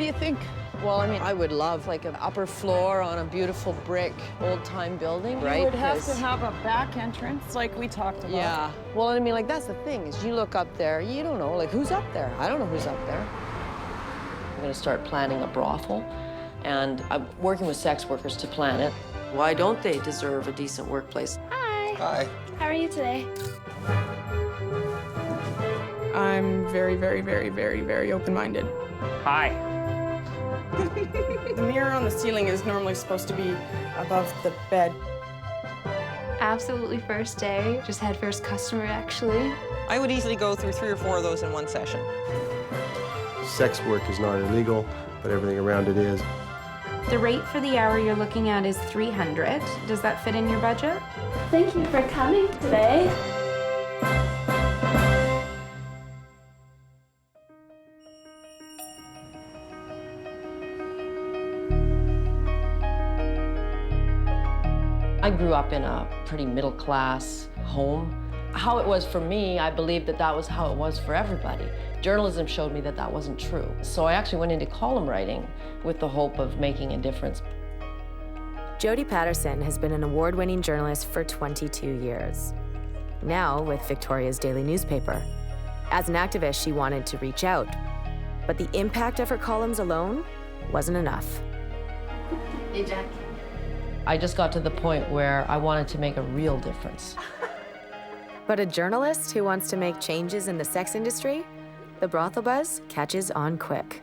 do you think? Well, I mean, I would love like an upper floor on a beautiful brick, old-time building, right? You would have to have a back entrance, like we talked about. Yeah. Well, I mean, like, that's the thing, is you look up there, you don't know, like, who's up there? I don't know who's up there. I'm gonna start planning a brothel, and I'm working with sex workers to plan it. Why don't they deserve a decent workplace? Hi. Hi. How are you today? I'm very, very, very, very, very open-minded. Hi. The mirror on the ceiling is normally supposed to be above the bed. Absolutely first day. Just had first customer, actually. I would easily go through 3 or 4 of those in one session. Sex work is not illegal, but everything around it is. The rate for the hour you're looking at is $300. Does that fit in your budget? Thank you for coming today. I grew up in a pretty middle-class home. How it was for me, I believe that that was how it was for everybody. Journalism showed me that that wasn't true. So I actually went into column writing with the hope of making a difference. Jodie Patterson has been an award-winning journalist for 22 years. Now with Victoria's daily newspaper. As an activist, she wanted to reach out, but the impact of her columns alone wasn't enough. Hey, Jack. I just got to the point where I wanted to make a real difference. But a journalist who wants to make changes in the sex industry? The brothel buzz catches on quick.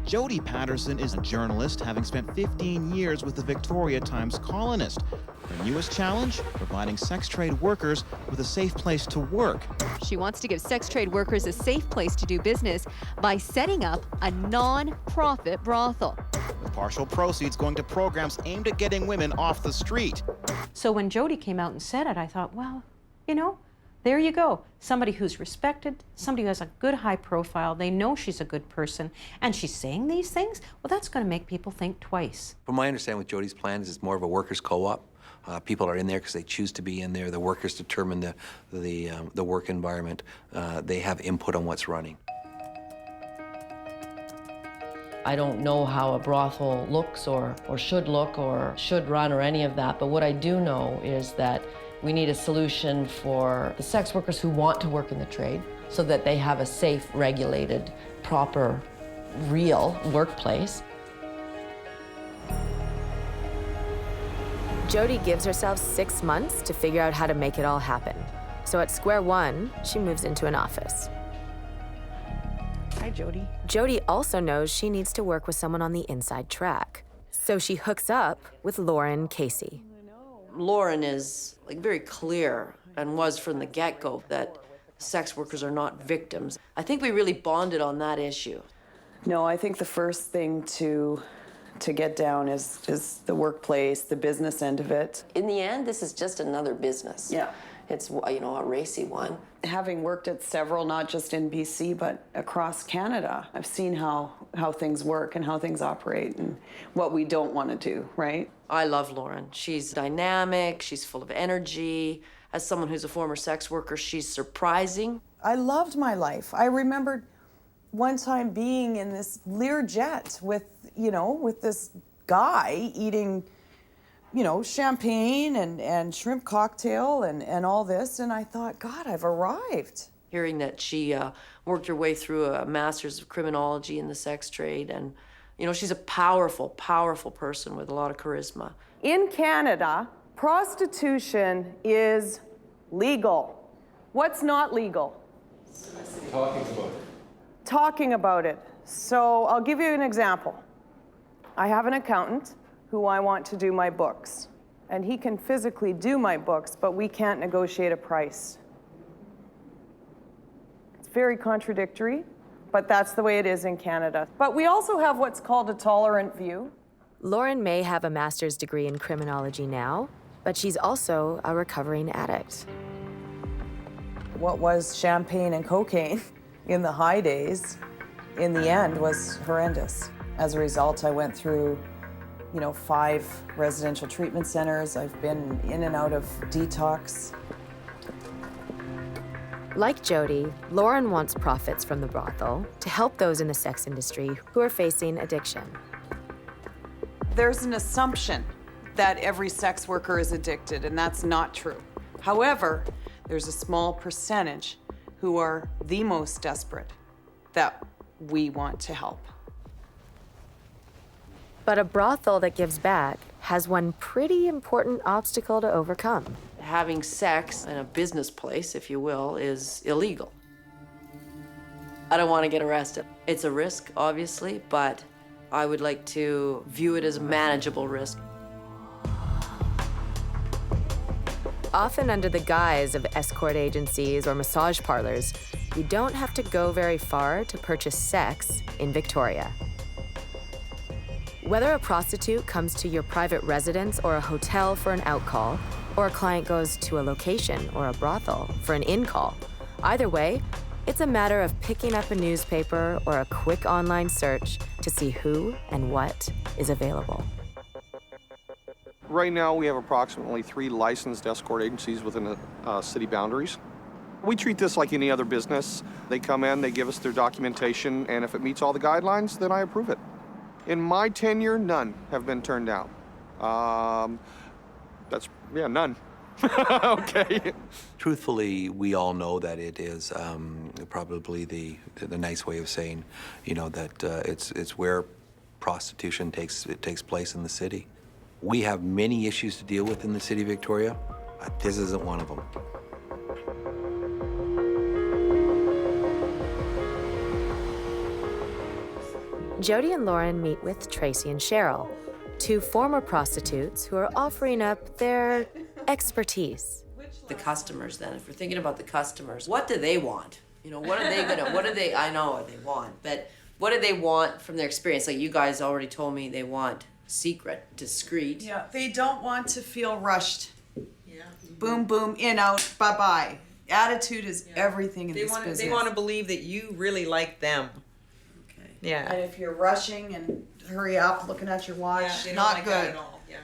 Jodie Patterson is a journalist, having spent 15 years with the Victoria Times Colonist. Her newest challenge, providing sex trade workers with a safe place to work. She wants to give sex trade workers a safe place to do business by setting up a non-profit brothel. With partial proceeds going to programs aimed at getting women off the street. So when Jodie came out and said it, I thought, well, you know, there you go. Somebody who's respected, somebody who has a good high profile, they know she's a good person, and she's saying these things, well, that's going to make people think twice. From my understanding with Jodie's plan is it's more of a workers' co-op. People are in there because they choose to be in there. The workers determine the work environment. They have input on what's running. I don't know how a brothel looks or should look or should run or any of that, but what I do know is that we need a solution for the sex workers who want to work in the trade so that they have a safe, regulated, proper, real workplace. Jodie gives herself 6 months to figure out how to make it all happen. So at square one, she moves into an office. Hi, Jodie. Jodie also knows she needs to work with someone on the inside track. So she hooks up with Lauren Casey. Lauren is like very clear and was from the get-go that sex workers are not victims. I think we really bonded on that issue. No, I think the first thing to get down is the workplace, the business end of it. In the end, this is just another business. Yeah. It's, you know, a racy one. Having worked at several, not just in BC, but across Canada, I've seen how things work and how things operate and what we don't want to do, right? I love Lauren. She's dynamic, she's full of energy. As someone who's a former sex worker, she's surprising. I loved my life. I remembered one time being in this Learjet with this guy eating, champagne and shrimp cocktail and all this, and I thought, God, I've arrived. Hearing that she worked her way through a master's of criminology in the sex trade, and she's a powerful, powerful person with a lot of charisma. In Canada, prostitution is legal. What's not legal? Talking about it. So I'll give you an example. I have an accountant who I want to do my books, and he can physically do my books, but we can't negotiate a price. It's very contradictory, but that's the way it is in Canada. But we also have what's called a tolerant view. Lauren may have a master's degree in criminology now, but she's also a recovering addict. What was champagne and cocaine in the high days, in the end, was horrendous. As a result, I went through 5 residential treatment centers. I've been in and out of detox. Like Jody, Lauren wants profits from the brothel to help those in the sex industry who are facing addiction. There's an assumption that every sex worker is addicted, and that's not true. However, there's a small percentage who are the most desperate that we want to help. But a brothel that gives back has one pretty important obstacle to overcome. Having sex in a business place, if you will, is illegal. I don't want to get arrested. It's a risk, obviously, but I would like to view it as a manageable risk. Often under the guise of escort agencies or massage parlors, you don't have to go very far to purchase sex in Victoria. Whether a prostitute comes to your private residence or a hotel for an out-call, or a client goes to a location or a brothel for an in-call, either way, it's a matter of picking up a newspaper or a quick online search to see who and what is available. Right now, we have approximately 3 licensed escort agencies within the city boundaries. We treat this like any other business. They come in, they give us their documentation, and if it meets all the guidelines, then I approve it. In my tenure, none have been turned down. None. Okay. Truthfully, we all know that it is probably the nice way of saying, that it's where prostitution takes place in the city. We have many issues to deal with in the city of Victoria. This isn't one of them. Jody and Lauren meet with Tracy and Cheryl, 2 former prostitutes who are offering up their expertise. The customers then, if we're thinking about the customers, what do they want? What are they I know what they want, but what do they want from their experience? Like you guys already told me they want secret, discreet. Yeah, they don't want to feel rushed. Yeah. Boom, boom, in, out, bye-bye. Attitude is everything in this business. They want to believe that you really like them. Okay. Yeah. And if you're rushing and hurry up, looking at your watch, not good. That at all. Yeah.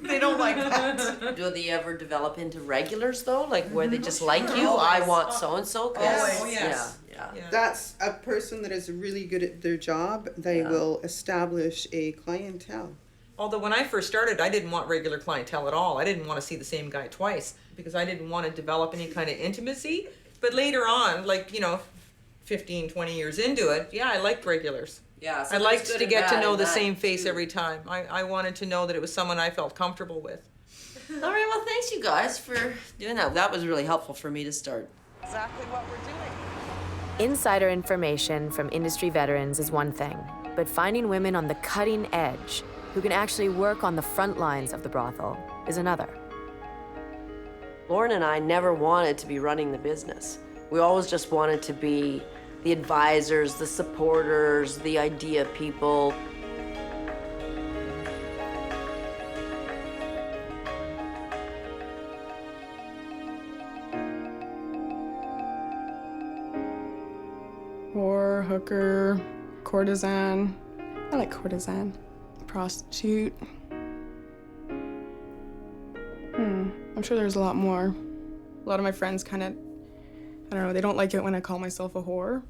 They don't like that. Do they ever develop into regulars though? Like where they just like you? I want so-and-so? Yes. Oh, yes. Yeah. That's a person that is really good at their job. They will establish a clientele. Although when I first started, I didn't want regular clientele at all. I didn't want to see the same guy twice because I didn't want to develop any kind of intimacy. But later on, 15, 20 years into it, I liked regulars. Yeah, so I liked to get to know the that same face too. every time. I wanted to know that it was someone I felt comfortable with. All right, well, thanks you guys for doing that. That was really helpful for me to start. Exactly what we're doing. Insider information from industry veterans is one thing, but finding women on the cutting edge who can actually work on the front lines of the brothel is another. Lauren and I never wanted to be running the business. We always just wanted to be the advisors, the supporters, the idea people. Whore, hooker, courtesan. I like courtesan. Prostitute. I'm sure there's a lot more. A lot of my friends kind of, I don't know, they don't like it when I call myself a whore,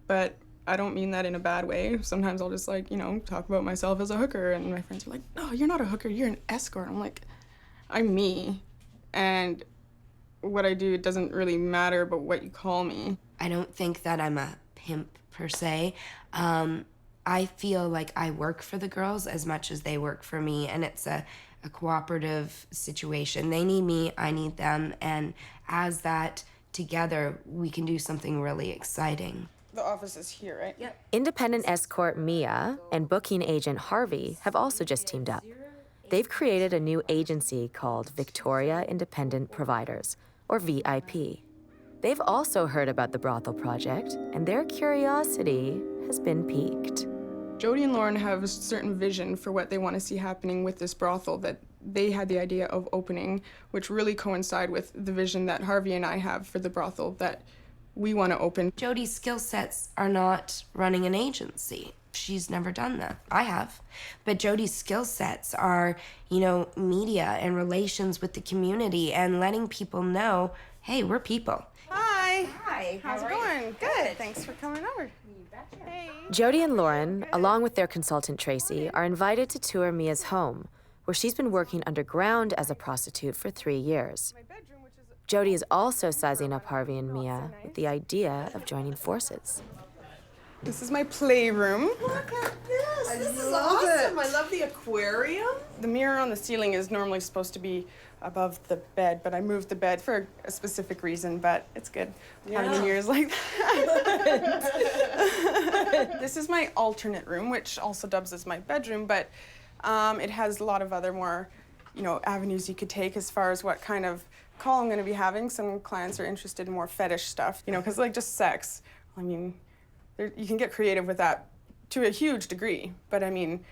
but I don't mean that in a bad way. Sometimes I'll just talk about myself as a hooker, and my friends are like, no, you're not a hooker, you're an escort. I'm like, I'm me, and what I do, it doesn't really matter about what you call me. I don't think that I'm a pimp per se. I feel like I work for the girls as much as they work for me, and it's a cooperative situation. They need me, I need them, and as that together, we can do something really exciting. The office is here, right? Yep. Independent escort Mia and booking agent Harvey have also just teamed up. They've created a new agency called Victoria Independent Providers, or VIP. They've also heard about the brothel project, and their curiosity has been piqued. Jody and Lauren have a certain vision for what they want to see happening with this brothel that they had the idea of opening, which really coincide with the vision that Harvey and I have for the brothel that we want to open. Jody's skill sets are not running an agency. She's never done that. I have. But Jody's skill sets are, media and relations with the community and letting people know, hey, we're people. Hi. Hi. How's it going? Good. Thanks for coming over. Hey. Jody and Lauren, along with their consultant Tracy, are invited to tour Mia's home, where she's been working underground as a prostitute for 3 years. Jody is also sizing up Harvey and Mia with the idea of joining forces. This is my playroom. Look at this. This is awesome. I love the aquarium. The mirror on the ceiling is normally supposed to be above the bed, but I moved the bed for a specific reason, but it's good having the mirrors like that. This is my alternate room, which also dubs as my bedroom, but it has a lot of other more, avenues you could take as far as what kind of call I'm going to be having. Some clients are interested in more fetish stuff, because like just sex, I mean, you can get creative with that to a huge degree, but I mean,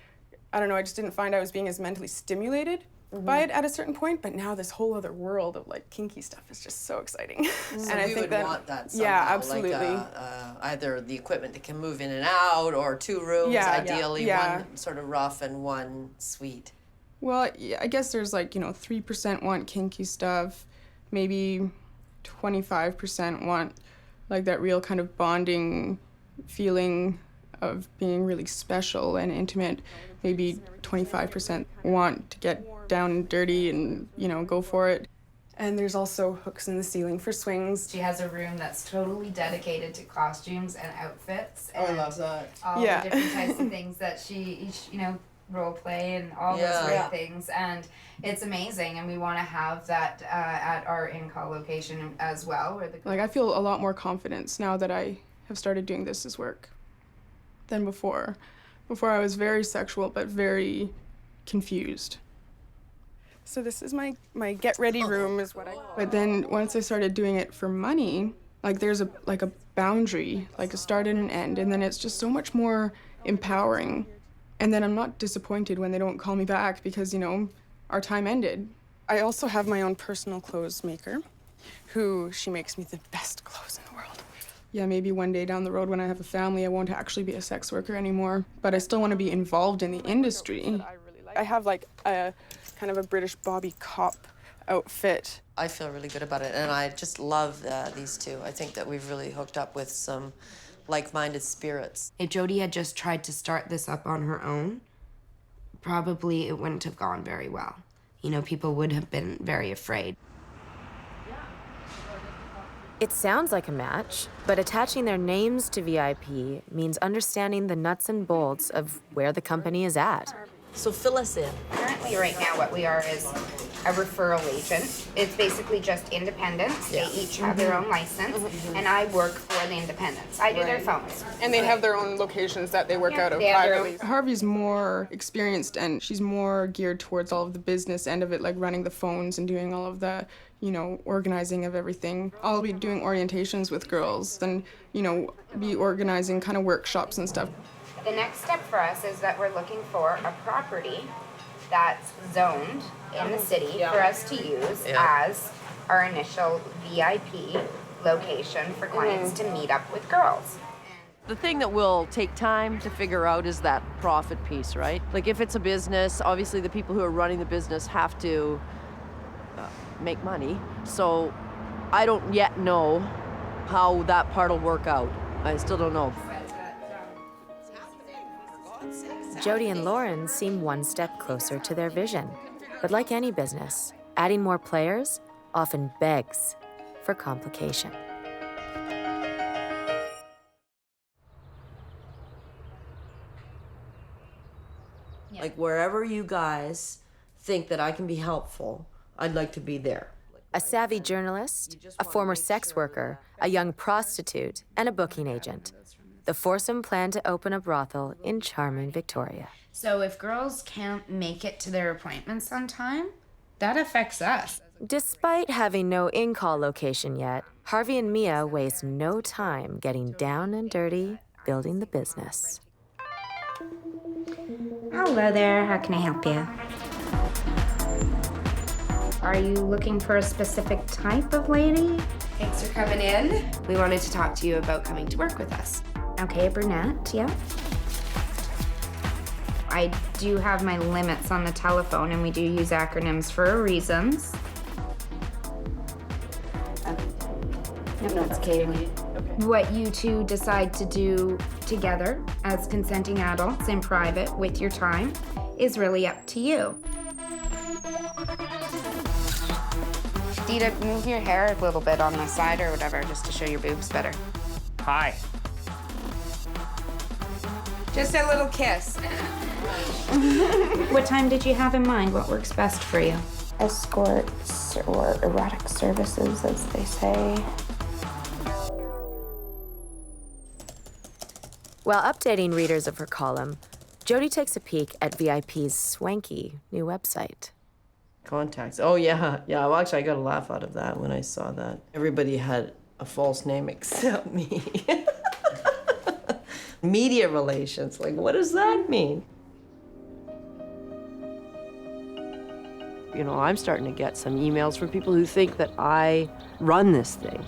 I don't know, I just didn't find I was being as mentally stimulated by it at a certain point, but now this whole other world of like kinky stuff is just so exciting. So and I we think would want that somehow, yeah, absolutely. like either the equipment that can move in and out, or 2 rooms, ideally one sort of rough and one suite. Well, yeah, I guess there's like, 3% want kinky stuff, maybe 25% want like that real kind of bonding feeling of being really special and intimate. Maybe 25% want to get down and dirty and, go for it. And there's also hooks in the ceiling for swings. She has a room that's totally dedicated to costumes and outfits. And I love that. All the different types of things that she, role play and all those great things. And it's amazing. And we want to have that at our in-call location as well. Like, I feel a lot more confidence now that I have started doing this as work than before. Before I was very sexual, but very confused. So this is my get ready room is what I. But then once I started doing it for money, like there's a boundary, like a start and an end, and then it's just so much more empowering. And then I'm not disappointed when they don't call me back because, our time ended. I also have my own personal clothes maker, she makes me the best clothes in the world. Yeah, maybe one day down the road when I have a family, I won't actually be a sex worker anymore, but I still want to be involved in the industry. I have like a kind of a British Bobby Cop outfit. I feel really good about it, and I just love these two. I think that we've really hooked up with some like-minded spirits. If Jody had just tried to start this up on her own, probably it wouldn't have gone very well. People would have been very afraid. It sounds like a match, but attaching their names to VIP means understanding the nuts and bolts of where the company is at. So fill us in. Currently, right now, what we are is a referral agent. It's basically just independents. They each have their own license, and I work for the independents. I do their phones. And they have their own locations that they work out of privately. Harvey's more experienced, and she's more geared towards all of the business end of it, like running the phones and doing all of the, organizing of everything. I'll be doing orientations with girls and, be organizing kind of workshops and stuff. The next step for us is that we're looking for a property that's zoned in the city for us to use as our initial VIP location for clients to meet up with girls. The thing that will take time to figure out is that profit piece, right? Like if it's a business, obviously the people who are running the business have to make money. So I don't yet know how that part will work out. I still don't know. Jody and Lauren seem one step closer to their vision. But like any business, adding more players often begs for complication. Like wherever you guys think that I can be helpful, I'd like to be there. A savvy journalist, a former sex worker, a young prostitute, and a booking agent. The foursome plan to open a brothel in charming Victoria. So if girls can't make it to their appointments on time, that affects us. Despite having no in-call location yet, Harvey and Mia waste no time getting down and dirty, building the business. Hello there, how can I help you? Are you looking for a specific type of lady? Thanks for coming in. We wanted to talk to you about coming to work with us. Okay, brunette, yeah. I do have my limits on the telephone, and we do use acronyms for reasons. That's Kaylee. What you two decide to do together as consenting adults in private with your time is really up to you. Dita, move your hair a little bit on the side or whatever, just to show your boobs better. Hi. Just a little kiss. What time did you have in mind? What works best for you? Escorts or erotic services, as they say. While updating readers of her column, Jody takes a peek at VIP's swanky new website. Contacts. Oh, yeah. Yeah, well, actually, I got a laugh out of that when I saw that. Everybody had a false name except me. Media relations. Like, what does that mean? You know, I'm starting to get some emails from people who think that I run this thing.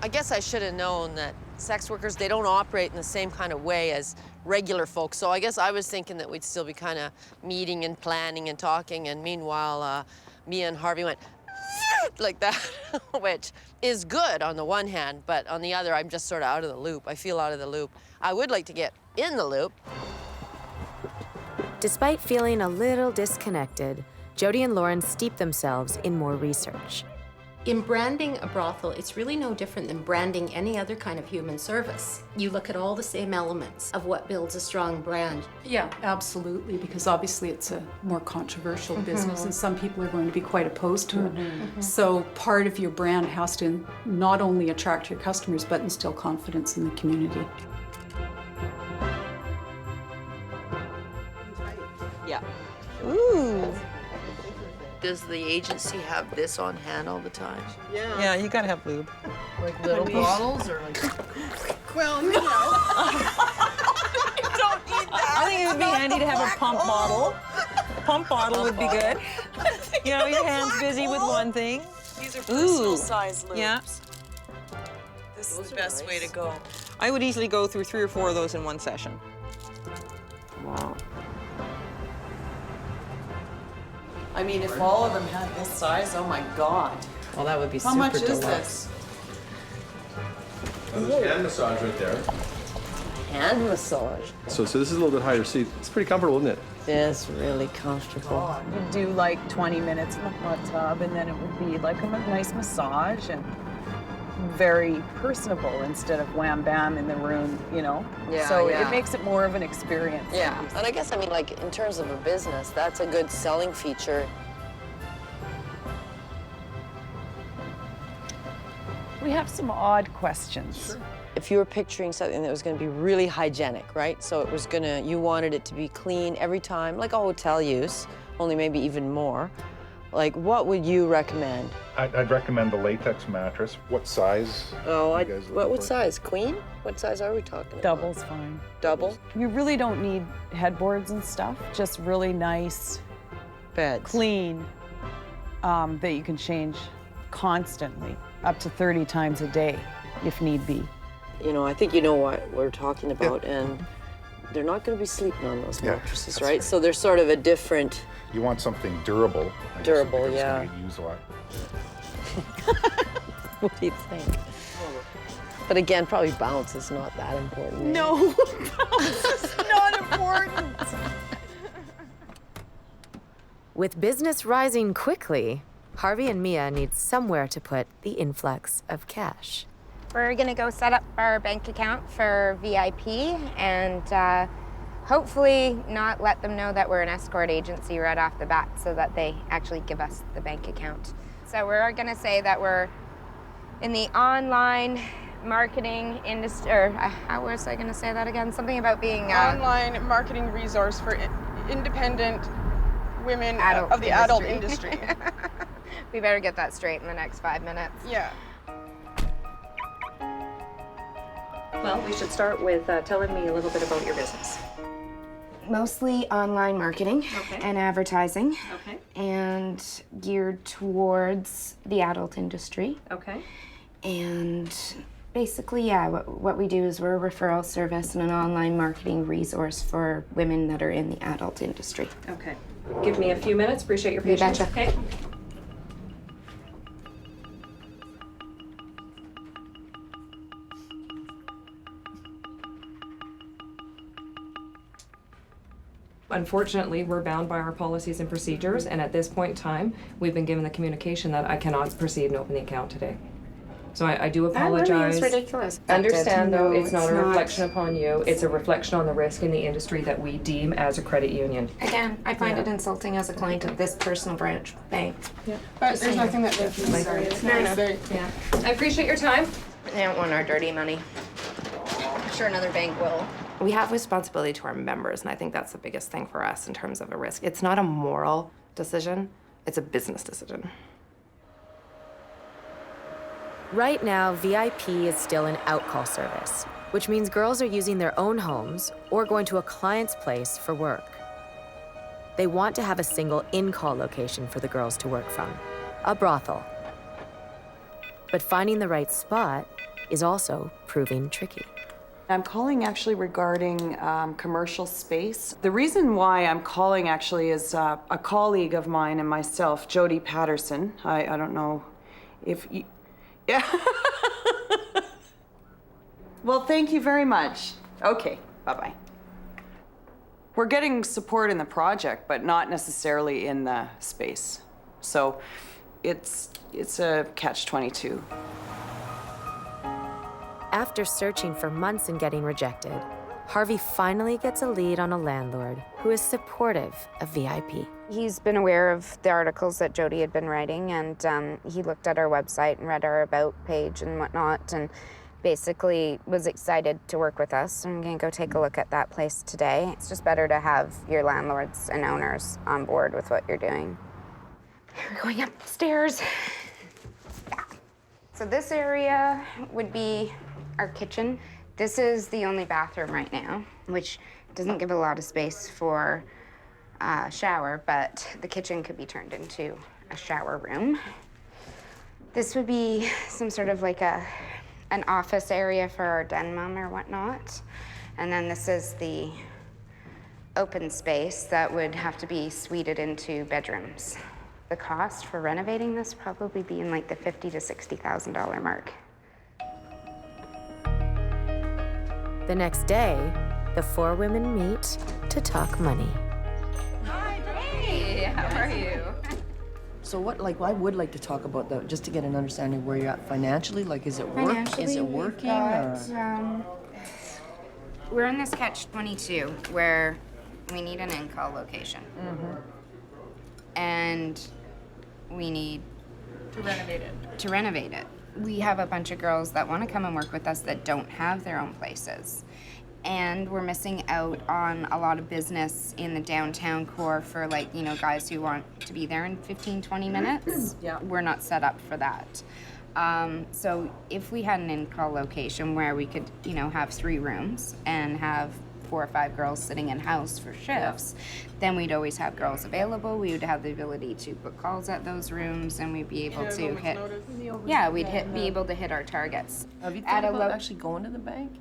I guess I should have known that sex workers, they don't operate in the same kind of way as regular folks. So I guess I was thinking that we'd still be kind of meeting and planning and talking. And meanwhile, Mia and Harvey went like that, which is good on the one hand, but on the other, I'm just sort of out of the loop. I feel out of the loop. I would like to get in the loop. Despite feeling a little disconnected, Jody and Lauren steep themselves in more research. In branding a brothel, it's really no different than branding any other kind of human service. You look at all the same elements of what builds a strong brand. Yeah, absolutely, because obviously it's a more controversial business and some people are going to be quite opposed to it. So part of your brand has to not only attract your customers, but instill confidence in the community. Yeah. Ooh. Does the agency have this on hand all the time? Yeah. Yeah, you gotta have lube. Like little bottles or like... Well, no. You don't need that. I think it would be handy to have a pump bottle. Pump bottle would be good. You know, your hand's busy with one thing. These are personal size loops. Yeah. This is the best way to go. I would easily go through 3 or 4 of those in one session. Wow. I mean, if all of them had this size, oh my God. Well, that would be How super much is deluxe. this? Oh, there's hand massage right there. Hand massage. So this is a little bit higher seat. It's pretty comfortable, isn't it? It's really comfortable. You'd do like 20 minutes in the hot tub, and then it would be like a nice massage and very personable instead of wham bam in the room, you know? Yeah, so yeah. it makes it more of an experience. Yeah, and I guess, I mean, like, in terms of a business, that's a good selling feature. We have some odd questions. Sure. If you were picturing something that was going to be really hygienic, right? So it was going to, you wanted it to be clean every time, like a hotel use, only maybe even more. Like, what would you recommend? I'd recommend the latex mattress. What size? Oh, what size? Queen? What size are we talking about? Double's fine. Double? You really don't need headboards and stuff, just really nice beds, clean, that you can change constantly, up to 30 times a day, if need be. You know, I think you know what we're talking about, and they're not going to be sleeping on those mattresses, right? So they're sort of a different... You want something durable. Durable, yeah. It's gonna get used a lot. What do you think? But again, probably bounce is not that important. No, bounce is not important. With business rising quickly, Harvey and Mia need somewhere to put the influx of cash. We're gonna go set up our bank account for VIP and hopefully not let them know that we're an escort agency right off the bat so that they actually give us the bank account. So we're gonna say that we're in the online marketing industry, or how was I gonna say that again? Something about being online marketing resource for independent women of the adult industry. We better get that straight in the next 5 minutes. Yeah. Well, we should start with telling me a little bit about your business. Mostly online marketing and advertising. Okay. And geared towards the adult industry. Okay. And basically, yeah, what we do is we're a referral service and an online marketing resource for women that are in the adult industry. Okay. Give me a few minutes. Appreciate your patience. betcha. Okay. Unfortunately, we're bound by our policies and procedures, and at this point in time, we've been given the communication that I cannot proceed and open the account today. So I do apologize. It's ridiculous. Understand, though, No, it's not it's a not. reflection upon you. It's a reflection on the risk in the industry that we deem as a credit union. Again, I find it insulting as a client of this personal branch bank. Yeah. But there's nothing that they can say. It's not another. Yeah. I appreciate your time. They don't want our dirty money. I'm sure another bank will. We have responsibility to our members, and I think that's the biggest thing for us in terms of a risk. It's not a moral decision, it's a business decision. Right now, VIP is still an outcall service, which means girls are using their own homes or going to a client's place for work. They want to have a single in-call location for the girls to work from, a brothel. But finding the right spot is also proving tricky. I'm calling actually regarding commercial space. The reason why I'm calling actually is a colleague of mine and myself, Jody Patterson. I don't know if you... Yeah. Well, thank you very much. Okay, bye-bye. We're getting support in the project, but not necessarily in the space. So it's a catch-22. After searching for months and getting rejected, Harvey finally gets a lead on a landlord who is supportive of VIP. He's been aware of the articles that Jody had been writing, and he looked at our website and read our About page and whatnot, and basically was excited to work with us. I'm gonna go take a look at that place today. It's just better to have your landlords and owners on board with what you're doing. We're going up the stairs. Yeah. So this area would be our kitchen. This is the only bathroom right now, which doesn't give a lot of space for a shower, but the kitchen could be turned into a shower room. This would be some sort of like an office area for our den mom or whatnot. And then this is the open space that would have to be suited into bedrooms. The cost for renovating this probably be in like the $50,000 to $60,000 mark. The next day, the four women meet to talk money. Hey, how are you? So what, like, I would like to talk about that, just to get an understanding of where you're at financially. Like, is it work? Is it working? We're in this catch-22 where we need an in-call location. And we need To renovate it. We have a bunch of girls that want to come and work with us that don't have their own places. And we're missing out on a lot of business in the downtown core for, like, you know, guys who want to be there in 15, 20 minutes. Yeah. We're not set up for that. So if we had an in-call location where we could, you know, have 3 rooms and have 4 or 5 girls sitting in-house for shifts, then we'd always have girls available. We would have the ability to book calls at those rooms, and we'd be able to hit... Yeah, we'd be able to hit our targets. Have you thought about actually going to the bank?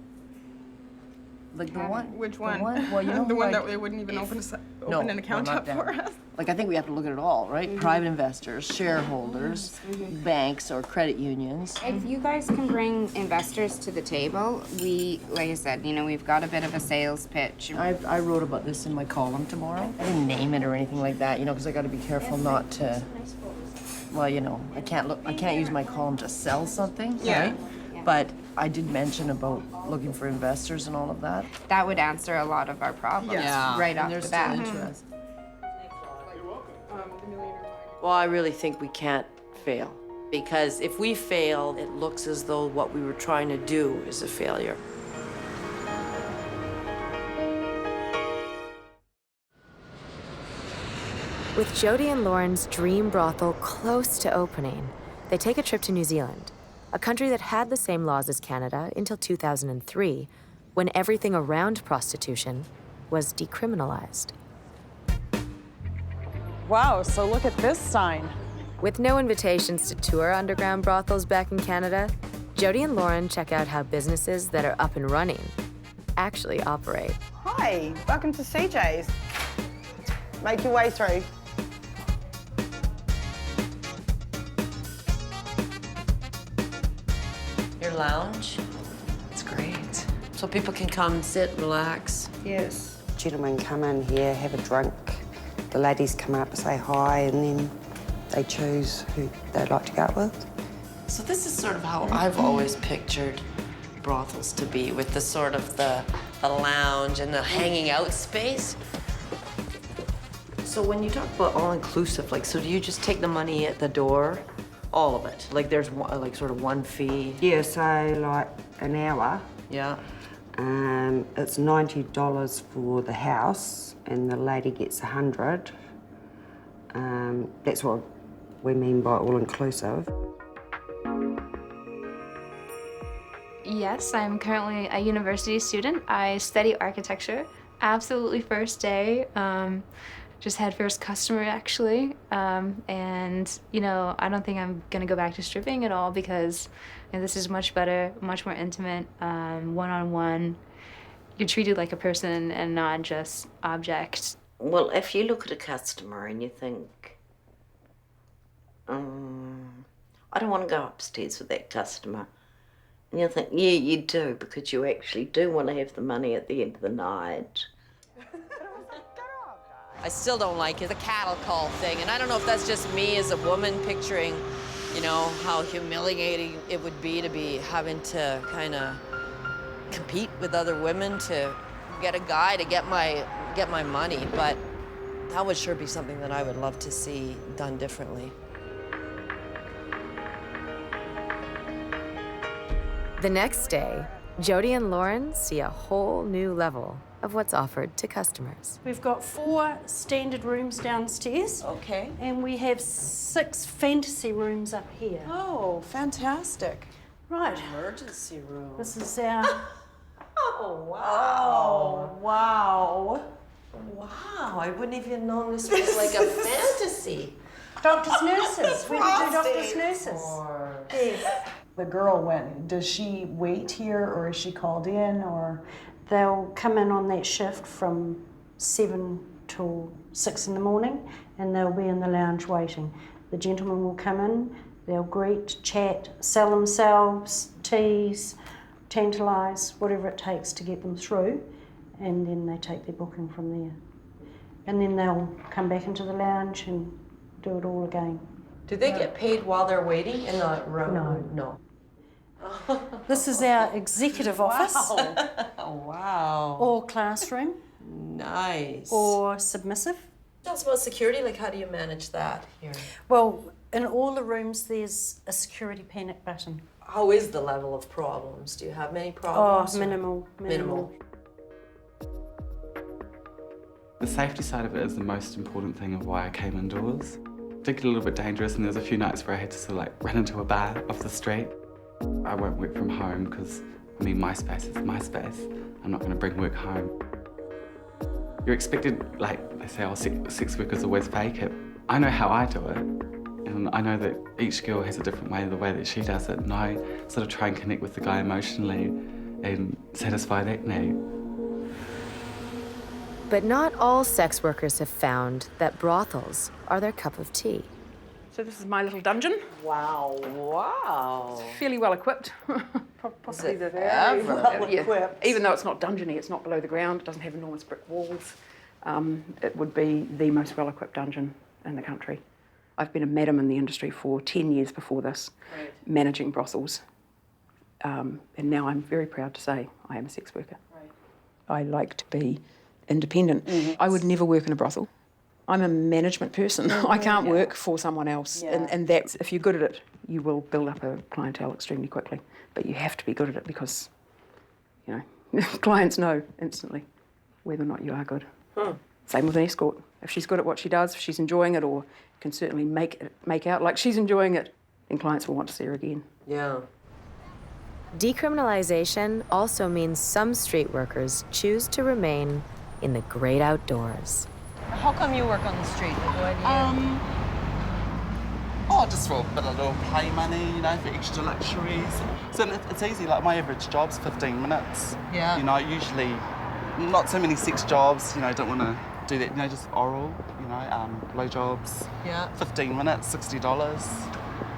Like the one? Which one? The one, well, you know, the one like, that they wouldn't even open no, an account well, not up that. for us. Like, I think we have to look at it all, right? Private investors, shareholders, banks or credit unions. If you guys can bring investors to the table, we, like I said, you know, we've got a bit of a sales pitch. I wrote about this in my column tomorrow. I didn't name it or anything like that, you know, because I got to be careful not to. Well, you know, I can't use my column to sell something, right? But I did mention about looking for investors and all of that. That would answer a lot of our problems right off the bat. Well, I really think we can't fail, because if we fail, it looks as though what we were trying to do is a failure. With Jody and Lauren's dream brothel close to opening, they take a trip to New Zealand, a country that had the same laws as Canada until 2003, when everything around prostitution was decriminalized. Wow, so look at this sign. With no invitations to tour underground brothels back in Canada, Jody and Lauren check out how businesses that are up and running actually operate. Hi, welcome to CJ's. Make your way through. Your lounge, it's great. So people can come, sit, relax. Yes. Gentlemen come in here, have a drink. The ladies come up, say hi, and then they choose who they'd like to go out with. So this is sort of how I've always pictured brothels to be, with the sort of the lounge and the hanging out space. So when you talk about all-inclusive, like, so do you just take the money at the door? All of it? Like there's like sort of one fee? Yeah, so like an hour. Yeah. It's $90 for the house, and the lady gets 100. That's what we mean by all-inclusive. Yes, I'm currently a university student. I study architecture. Absolutely first day. Just had first customer, actually. And, you know, I don't think I'm gonna go back to stripping at all because you know, this is much better, much more intimate, one-on-one. You're treated like a person and not just object. Well, if you look at a customer and you think, I don't want to go upstairs with that customer. And you think, yeah, you do, because you actually do want to have the money at the end of the night. I still don't like it, the cattle call thing. And I don't know if that's just me as a woman picturing, you know, how humiliating it would be having to kind of compete with other women to get a guy to get my money. But that would sure be something that I would love to see done differently. The next day, Jody and Lauren see a whole new level of what's offered to customers. We've got 4 standard rooms downstairs. Okay. And we have 6 fantasy rooms up here. Oh, fantastic. Right. Emergency room. This is our... Oh, wow. Oh, wow. Wow, I wouldn't even know this was like a fantasy. Doctors, nurses. We would do doctors, nurses. Yeah. The girl went, does she wait here or is she called in or? They'll come in on that shift from 7 till 6 in the morning and they'll be in the lounge waiting. The gentleman will come in, they'll greet, chat, sell themselves, tease, tantalise, whatever it takes to get them through, and then they take their booking from there. And then they'll come back into the lounge and do it all again. Do they get paid while they're waiting in the room? No. No. This is our executive office. Wow. Or classroom. Nice. Or submissive. Tell us about security, like how do you manage that here? Well, in all the rooms there's a security panic button. How is the level of problems? Do you have many problems? Oh, minimal. The safety side of it is the most important thing of why I came indoors. It did get a little bit dangerous, and there was a few nights where I had to sort of like run into a bar off the street. I won't work from home because, I mean, my space is my space. I'm not going to bring work home. You're expected, like they say, oh, sex workers always fake it. I know how I do it, and I know that each girl has a different way, the way that she does it, and I sort of try and connect with the guy emotionally and satisfy that need. But not all sex workers have found that brothels are their cup of tea. So this is my little dungeon. Wow, wow. It's fairly well equipped. Possibly the very well equipped. Even though it's not dungeony, it's not below the ground, it doesn't have enormous brick walls. It would be the most well equipped dungeon in the country. I've been a madam in the industry for 10 years before this, managing brothels. And now I'm very proud to say I am a sex worker. I like to be independent. I would never work in a brothel. I'm a management person. I can't work for someone else. And that's, if you're good at it, you will build up a clientele extremely quickly. But you have to be good at it because, you know, clients know instantly whether or not you are good. Same with an escort. If she's good at what she does, if she's enjoying it or can certainly make out like she's enjoying it, then clients will want to see her again. Yeah. Decriminalization also means some street workers choose to remain in the great outdoors. How come you work on the street? Like, why do you... Just for a bit of little play money, you know, for extra luxuries. So it's easy, like my average job's 15 minutes. Yeah. You know, usually not so many sex jobs, you know, don't want to do that, you know, just oral, you know, blowjobs. Yeah. 15 minutes, $60.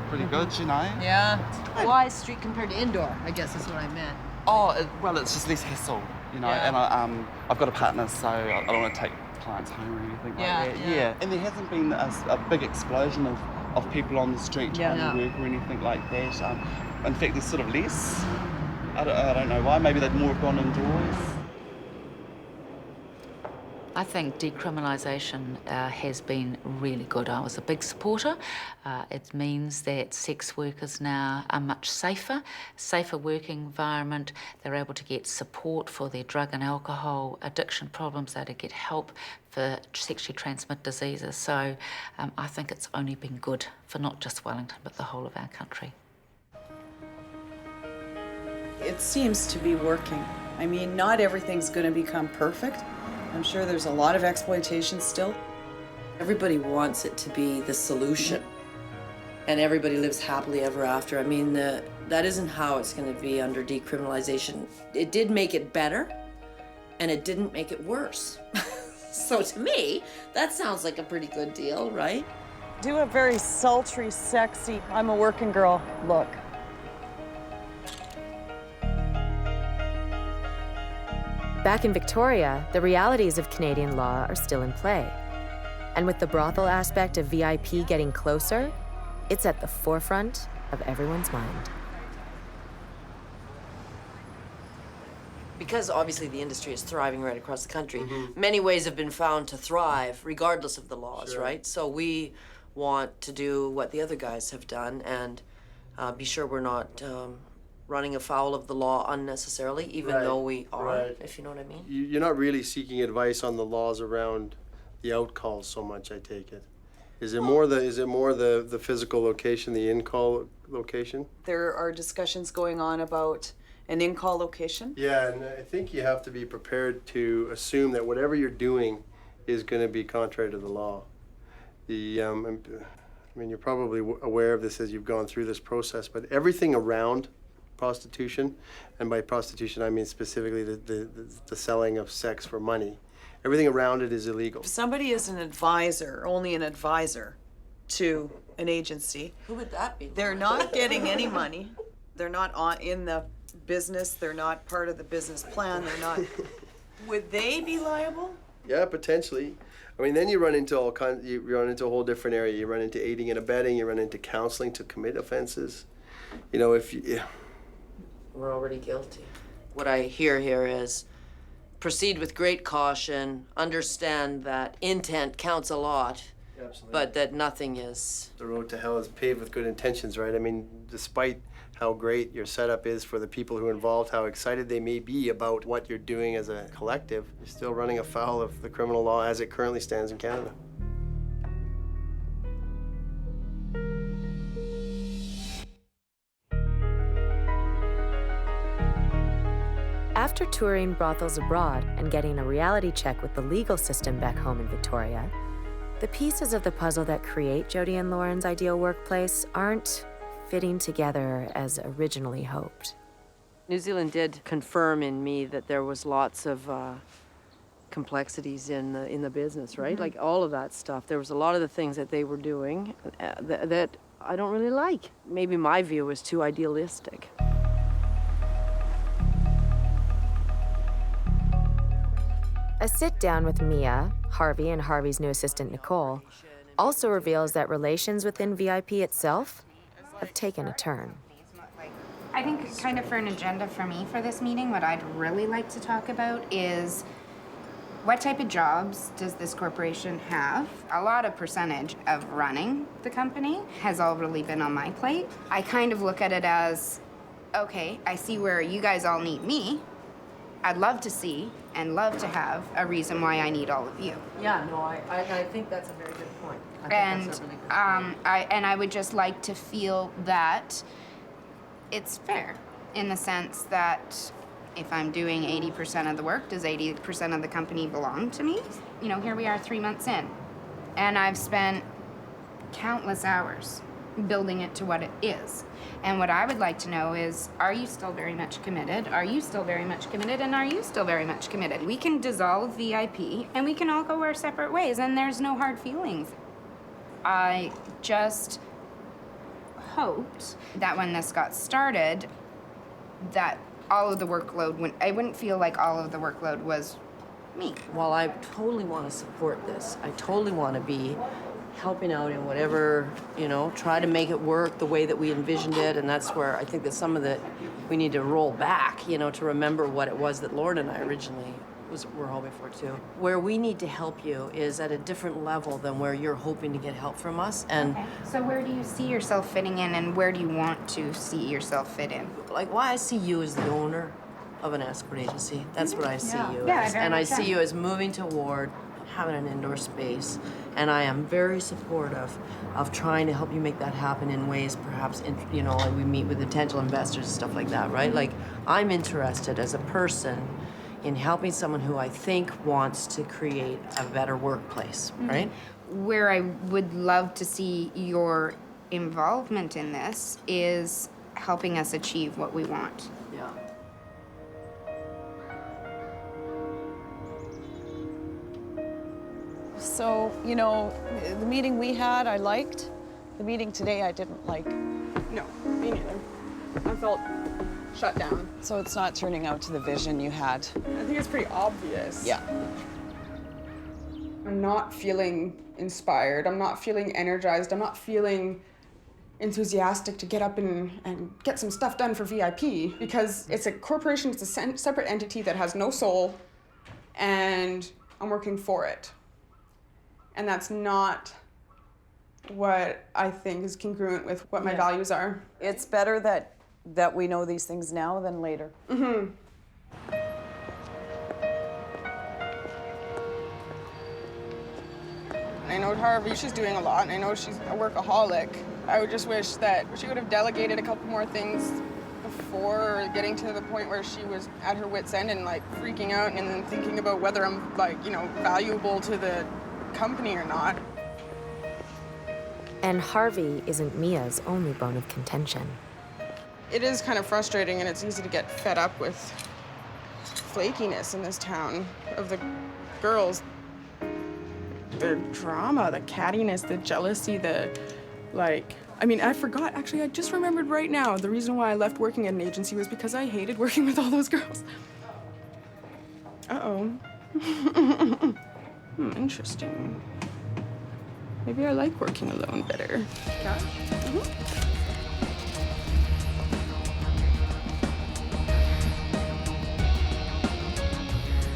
Pretty good, you know. Yeah. Why street compared to indoor, I guess is what I meant. Oh, well, it's just less hassle, you know, Yeah. and I've got a partner, so I don't want to take clients home or anything Yeah, like that. yeah. And there hasn't been a big explosion of people on the street trying Yeah. to work or anything like that. In fact, there's sort of less. I don't know why. Maybe they'd more have gone indoors. I think decriminalisation has been really good. I was a big supporter. It means that sex workers now are much safer working environment. They're able to get support for their drug and alcohol addiction problems. They're able to get help for sexually transmitted diseases. So I think it's only been good for not just Wellington, but the whole of our country. It seems to be working. I mean, not everything's going to become perfect. I'm sure there's a lot of exploitation still. Everybody wants it to be the solution, and everybody lives happily ever after. I mean, that isn't how it's going to be under decriminalization. It did make it better, and it didn't make it worse. So to me, that sounds like a pretty good deal, right? Do a very sultry, sexy, I'm a working girl look. Back in Victoria, the realities of Canadian law are still in play. And with the brothel aspect of VIP getting closer, it's at the forefront of everyone's mind. Because obviously the industry is thriving right across the country, many ways have been found to thrive regardless of the laws, right? So we want to do what the other guys have done and be sure we're not running afoul of the law unnecessarily, even though we are, if you know what I mean. You're not really seeking advice on the laws around the out-calls so much, I take it. Is it more the physical location, the in-call location? There are discussions going on about an in-call location. Yeah, and I think you have to be prepared to assume that whatever you're doing is going to be contrary to the law. I mean, you're probably aware of this as you've gone through this process, but everything around prostitution, and by prostitution I mean specifically the selling of sex for money, everything around it is illegal. If somebody is an advisor, only an advisor to an agency, who would that be? They're not getting any money. They're not in the business. They're not part of the business plan. They're not. Would they be liable? Yeah, potentially. I mean, then you run into all kinds. You run into a whole different area. You run into aiding and abetting. You run into counseling to commit offenses. You know, if you. We're already guilty. What I hear here is proceed with great caution, understand that intent counts a lot, Absolutely. but that nothing is. The road to hell is paved with good intentions, right? I mean, despite how great your setup is for the people who are involved, how excited they may be about what you're doing as a collective, you're still running afoul of the criminal law as it currently stands in Canada. After touring brothels abroad and getting a reality check with the legal system back home in Victoria, the pieces of the puzzle that create Jody and Lauren's ideal workplace aren't fitting together as originally hoped. New Zealand did confirm in me that there was lots of complexities in the business, right? Like all of that stuff. There was a lot of the things that they were doing that I don't really like. Maybe my view was too idealistic. A sit-down with Mia, Harvey, and Harvey's new assistant, Nicole, also reveals that relations within VIP itself have taken a turn. I think kind of for an agenda for me for this meeting, what I'd really like to talk about is what type of jobs does this corporation have? A lot of percentage of running the company has already been on my plate. I kind of look at it as, okay, I see where you guys all need me. I'd love to see and love to have a reason why I need all of you. Yeah, no, I think that's a very good point. I would just like to feel that it's fair in the sense that if I'm doing 80% of the work, does 80% of the company belong to me? You know, here we are 3 months in, and I've spent countless hours building it to what it is. And what I would like to know is, are you still very much committed? Are you still very much committed? And are you still very much committed? We can dissolve VIP and we can all go our separate ways, and there's no hard feelings. I just hoped that when this got started, that all of the workload, I wouldn't feel like all of the workload was me. While I totally want to support this, I totally want to be helping out in whatever, try to make it work the way that we envisioned it. And that's where I think that some of the, we need to roll back, to remember what it was that Lauren and I originally were hoping for too. Where we need to help you is at a different level than where you're hoping to get help from us. And okay. So where do you see yourself fitting in, and where do you want to see yourself fit in? Like, why I see you as the owner of an escort agency. That's what I see you Yeah, as. And I see you as moving toward having an indoor space. And I am very supportive of trying to help you make that happen in ways perhaps, like we meet with potential investors and stuff like that, right? Like, I'm interested as a person in helping someone who I think wants to create a better workplace, right? Where I would love to see your involvement in this is helping us achieve what we want. Yeah. So, the meeting we had, I liked. The meeting today, I didn't like. No, me neither. I felt shut down. So it's not turning out to the vision you had. I think it's pretty obvious. Yeah. I'm not feeling inspired. I'm not feeling energized. I'm not feeling enthusiastic to get up and get some stuff done for VIP, because it's a corporation, it's a separate entity that has no soul, and I'm working for it. And that's not what I think is congruent with what my values are. It's better that we know these things now than later. Mm-hmm. I know Harvey, she's doing a lot, and I know she's a workaholic. I would just wish that she would have delegated a couple more things before getting to the point where she was at her wit's end and freaking out and then thinking about whether I'm valuable to the company or not. And Harvey isn't Mia's only bone of contention. It is kind of frustrating, and it's easy to get fed up with flakiness in this town of the girls. The drama, the cattiness, the jealousy, I forgot, actually, I just remembered right now, the reason why I left working at an agency was because I hated working with all those girls. Uh-oh. Interesting. Maybe I like working alone better. Yeah?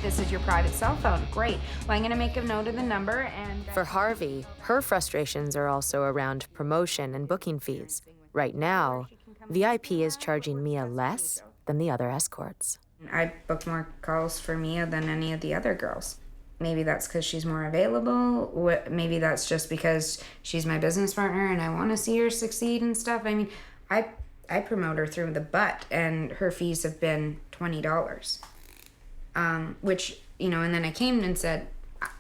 This is your private cell phone. Great. Well, I'm going to make a note of the number and... For Harvey, her frustrations are also around promotion and booking fees. Right now, VIP is charging Mia less than the other escorts. I book more calls for Mia than any of the other girls. Maybe that's because she's more available. Maybe that's just because she's my business partner and I want to see her succeed and stuff. I mean, I promote her through the butt, and her fees have been $20. Which, and then I came and said,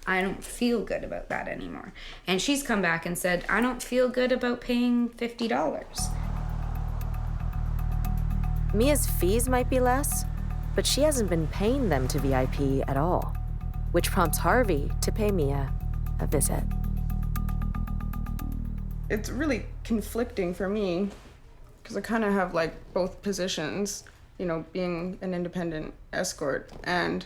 I don't feel good about that anymore. And she's come back and said, I don't feel good about paying $50. Mia's fees might be less, but she hasn't been paying them to VIP at all, which prompts Harvey to pay Mia a visit. It's really conflicting for me, because I kind of have both positions, being an independent escort and,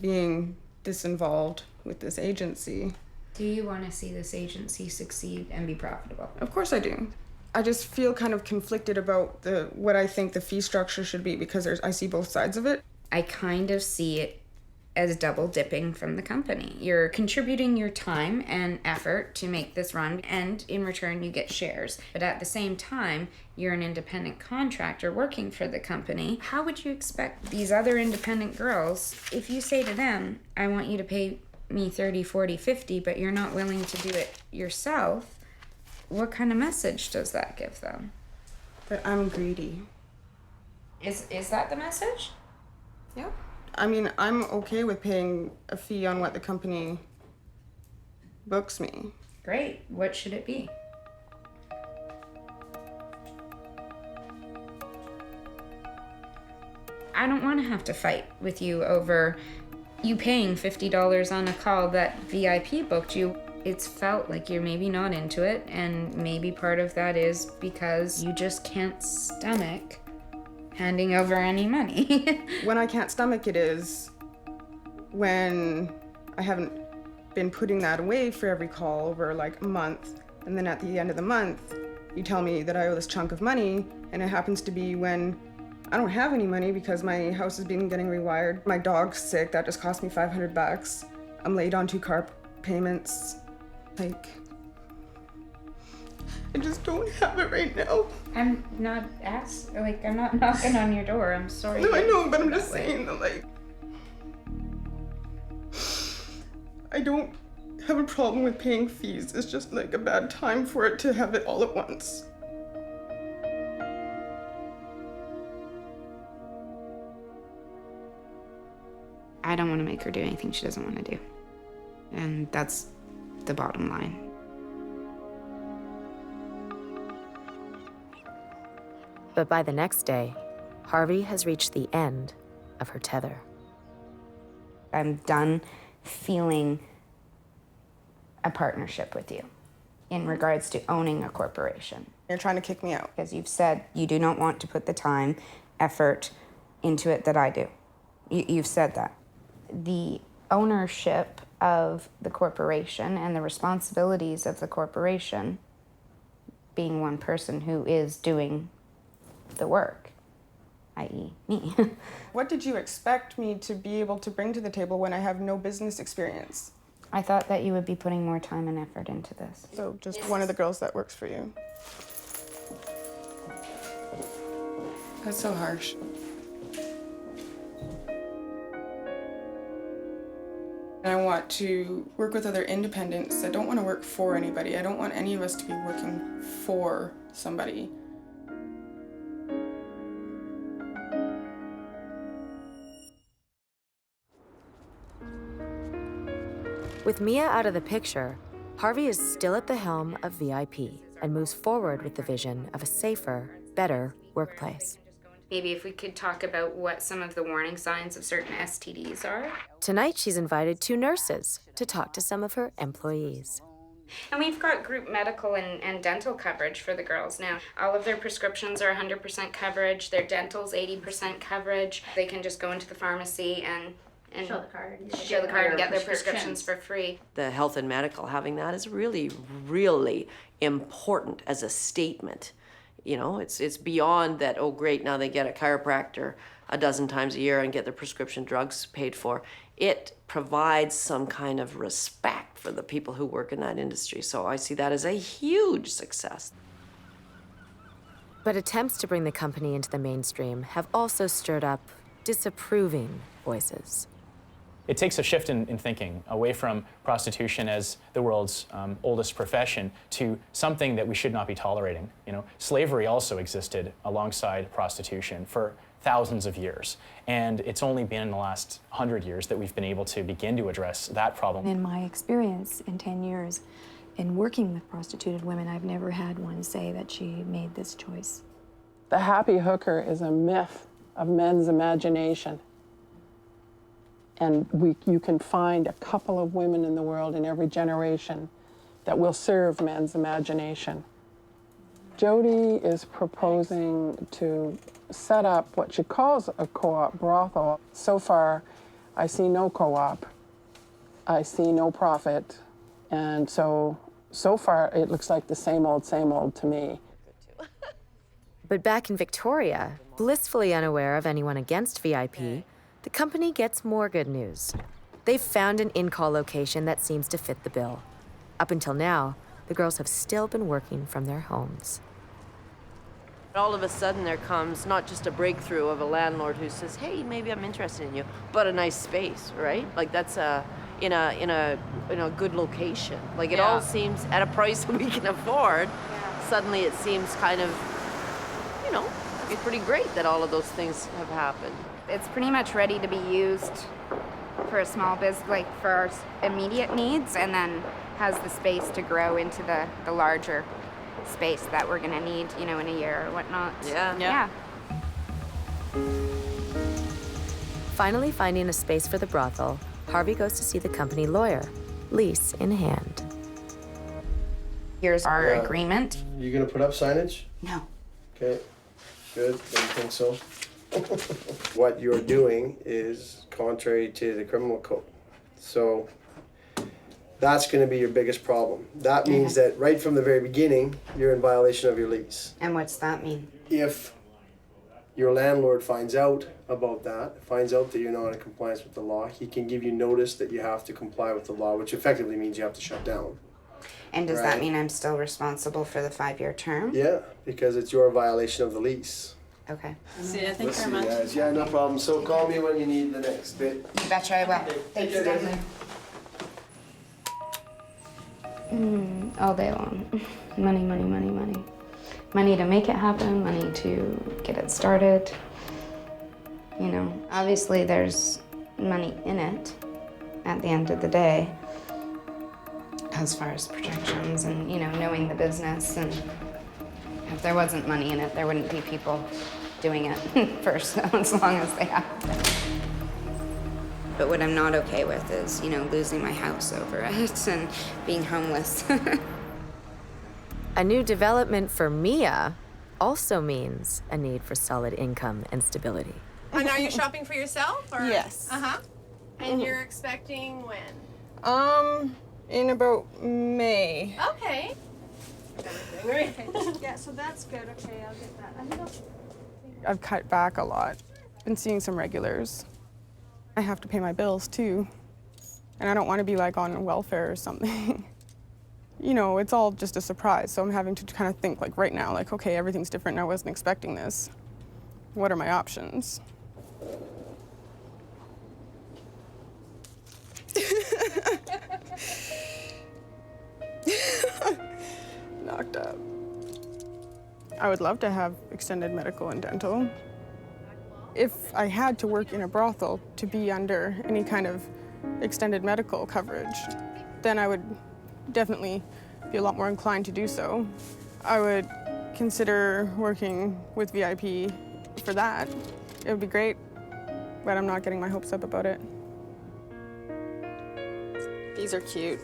being disinvolved with this agency. Do you want to see this agency succeed and be profitable? Of course I do. I just feel kind of conflicted about what I think the fee structure should be, because I see both sides of it. I kind of see it as double dipping from the company. You're contributing your time and effort to make this run, and in return you get shares. But at the same time, you're an independent contractor working for the company. How would you expect these other independent girls, if you say to them, I want you to pay me 30, 40, 50, but you're not willing to do it yourself, what kind of message does that give them? That I'm greedy. Is that the message? Yeah. I mean, I'm okay with paying a fee on what the company books me. Great. What should it be? I don't want to have to fight with you over you paying $50 on a call that VIP booked you. It's felt like you're maybe not into it, and maybe part of that is because you just can't stomach handing over any money. When I can't stomach it is when I haven't been putting that away for every call over like a month, and then at the end of the month, you tell me that I owe this chunk of money, and it happens to be when I don't have any money because my house has been getting rewired. My dog's sick, that just cost me $500. I'm late on 2 car payments. Like, I just don't have it right now. I'm not I'm not knocking on your door. I'm sorry. No, I know, but I'm just saying that, like, I don't have a problem with paying fees. It's just like a bad time for it to have it all at once. I don't want to make her do anything she doesn't want to do. And that's the bottom line. But by the next day, Harvey has reached the end of her tether. I'm done feeling a partnership with you in regards to owning a corporation. You're trying to kick me out. Because you've said you do not want to put the time, effort into it that I do. You've said that. The ownership of the corporation and the responsibilities of the corporation being one person who is doing the work, i.e. me. What did you expect me to be able to bring to the table when I have no business experience? I thought that you would be putting more time and effort into this. So just one of the girls that works for you. That's so harsh. I want to work with other independents. I don't want to work for anybody. I don't want any of us to be working for somebody. With Mia out of the picture, Harvey is still at the helm of VIP and moves forward with the vision of a safer, better workplace. Maybe if we could talk about what some of the warning signs of certain STDs are. Tonight, she's invited 2 nurses to talk to some of her employees. And we've got group medical and dental coverage for the girls now. All of their prescriptions are 100% coverage. Their dental's 80% coverage. They can just go into the pharmacy and show the card and get their prescriptions for free. The health and medical, having that is really, really important as a statement. You know, it's beyond that, oh great, now they get a chiropractor a dozen times a year and get their prescription drugs paid for. It provides some kind of respect for the people who work in that industry. So I see that as a huge success. But attempts to bring the company into the mainstream have also stirred up disapproving voices. It takes a shift in thinking away from prostitution as the world's oldest profession to something that we should not be tolerating. You know, slavery also existed alongside prostitution for thousands of years, and it's only been in the last 100 years that we've been able to begin to address that problem. In my experience in 10 years in working with prostituted women, I've never had one say that she made this choice. The happy hooker is a myth of men's imagination. And you can find a couple of women in the world in every generation that will serve men's imagination. Jody is proposing to set up what she calls a co-op brothel. So far, I see no co-op. I see no profit. And so far, it looks like the same old to me. But back in Victoria, blissfully unaware of anyone against VIP, the company gets more good news. They've found an in-call location that seems to fit the bill. Up until now, the girls have still been working from their homes. All of a sudden there comes not just a breakthrough of a landlord who says, hey, maybe I'm interested in you, but a nice space, right? Like that's in a good location. Like it all seems at a price we can afford. Suddenly it seems kind of, you know, it's pretty great that all of those things have happened. It's pretty much ready to be used for a small business, like for our immediate needs, and then has the space to grow into the larger space that we're gonna need, you know, in a year or whatnot. Yeah. Yeah. Finally finding a space for the brothel, Harvey goes to see the company lawyer, lease in hand. Here's our agreement. You gonna put up signage? No. Okay, good, didn't think so. What you're doing is contrary to the criminal code. So that's gonna be your biggest problem. That means that right from the very beginning, you're in violation of your lease. And what's that mean? If your landlord finds out about that, finds out that you're not in compliance with the law, he can give you notice that you have to comply with the law, which effectively means you have to shut down. And does that mean I'm still responsible for the 5-year term? Yeah, because it's your violation of the lease. Okay. See, thank you very much. Guys. Yeah, no problem. So call me when you need the next bit. You betcha I will. Thanks, Stanley. All day long. Money, money, money, money. Money to make it happen, money to get it started. You know, obviously there's money in it at the end of the day, as far as projections and, you know, knowing the business. And if there wasn't money in it, there wouldn't be people doing it for as long as they have. But what I'm not okay with is, you know, losing my house over it and being homeless. A new development for Mia also means a need for solid income and stability. And are you shopping for yourself? Or? Yes. Uh-huh. And you're expecting when? In about May. Okay. Yeah, so that's good. Okay, I'll get that. I've cut back a lot. Been seeing some regulars. I have to pay my bills too. And I don't want to be like on welfare or something. You know, it's all just a surprise. So I'm having to kind of think like right now, like, okay, everything's different and I wasn't expecting this. What are my options? Knocked up. I would love to have extended medical and dental. If I had to work in a brothel to be under any kind of extended medical coverage, then I would definitely be a lot more inclined to do so. I would consider working with VIP for that. It would be great, but I'm not getting my hopes up about it. These are cute.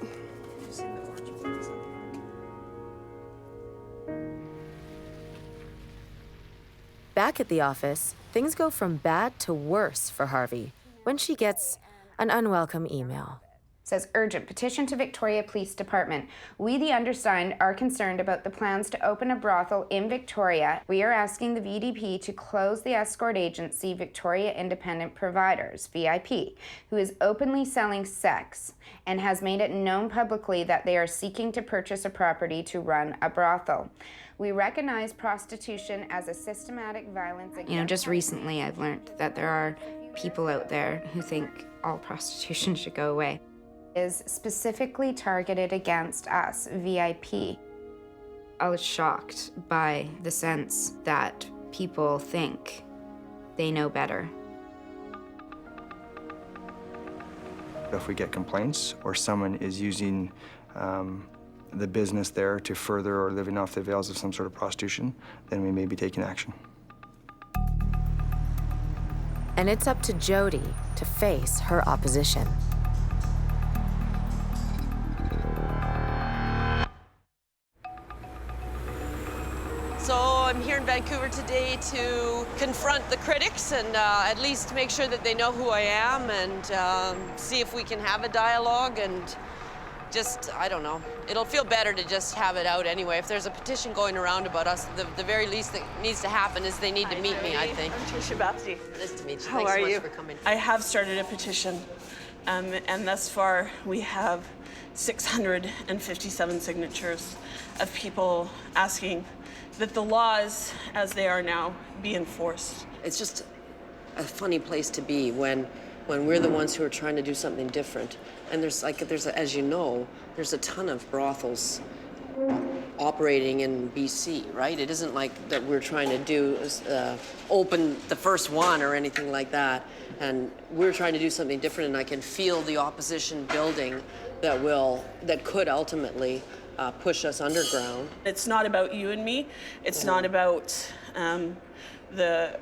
Back at the office, things go from bad to worse for Harvey when she gets an unwelcome email. It says, urgent petition to Victoria Police Department. We, the undersigned, are concerned about the plans to open a brothel in Victoria. We are asking the VDP to close the escort agency Victoria Independent Providers, VIP, who is openly selling sex and has made it known publicly that they are seeking to purchase a property to run a brothel. We recognize prostitution as a systematic violence against... You know, just recently I've learned that there are people out there who think all prostitution should go away. Is specifically targeted against us, VIP. I was shocked by the sense that people think they know better. If we get complaints or someone is using the business there to further or living off the avails of some sort of prostitution, then we may be taking action. And it's up to Jody to face her opposition. So I'm here in Vancouver today to confront the critics and at least make sure that they know who I am and see if we can have a dialogue and just, I don't know. It'll feel better to just have it out anyway. If there's a petition going around about us, the very least that needs to happen is they need to meet me, I think. I'm Tricia Bapti. Nice to meet you. How Thanks are so much you? for coming. I have started a petition, and thus far we have 657 signatures of people asking that the laws, as they are now, be enforced. It's just a funny place to be when we're the ones who are trying to do something different. And there's, as you know, there's a ton of brothels operating in BC, right? It isn't like that we're trying to do open the first one or anything like that. And we're trying to do something different, and I can feel the opposition building that could ultimately push us underground. It's not about you and me. It's not about the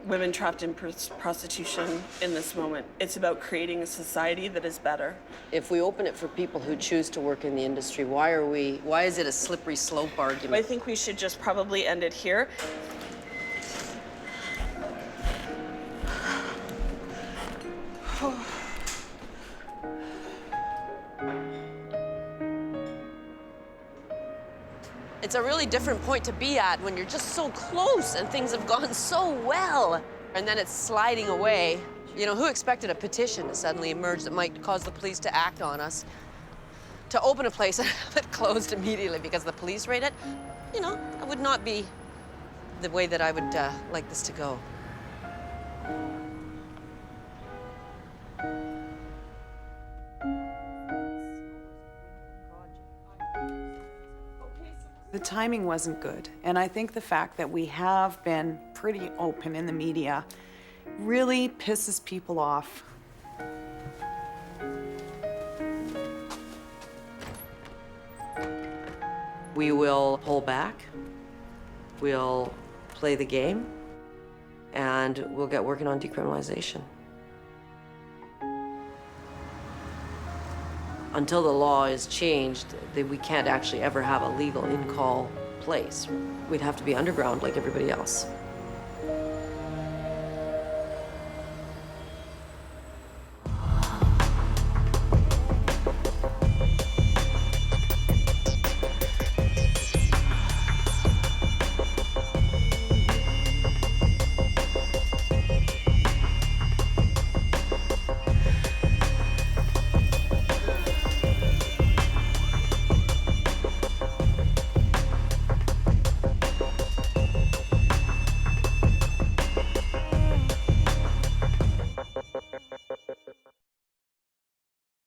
women trapped in prostitution in this moment. It's about creating a society that is better. If we open it for people who choose to work in the industry, why is it a slippery slope argument? I think we should just probably end it here. It's a really different point to be at when you're just so close and things have gone so well. And then it's sliding away. You know, who expected a petition to suddenly emerge that might cause the police to act on us? To open a place and have it closed immediately because the police raid it? You know, that would not be the way that I would like this to go. The timing wasn't good, and I think the fact that we have been pretty open in the media really pisses people off. We will pull back, we'll play the game, and we'll get working on decriminalization. Until the law is changed, we can't actually ever have a legal in-call place. We'd have to be underground like everybody else.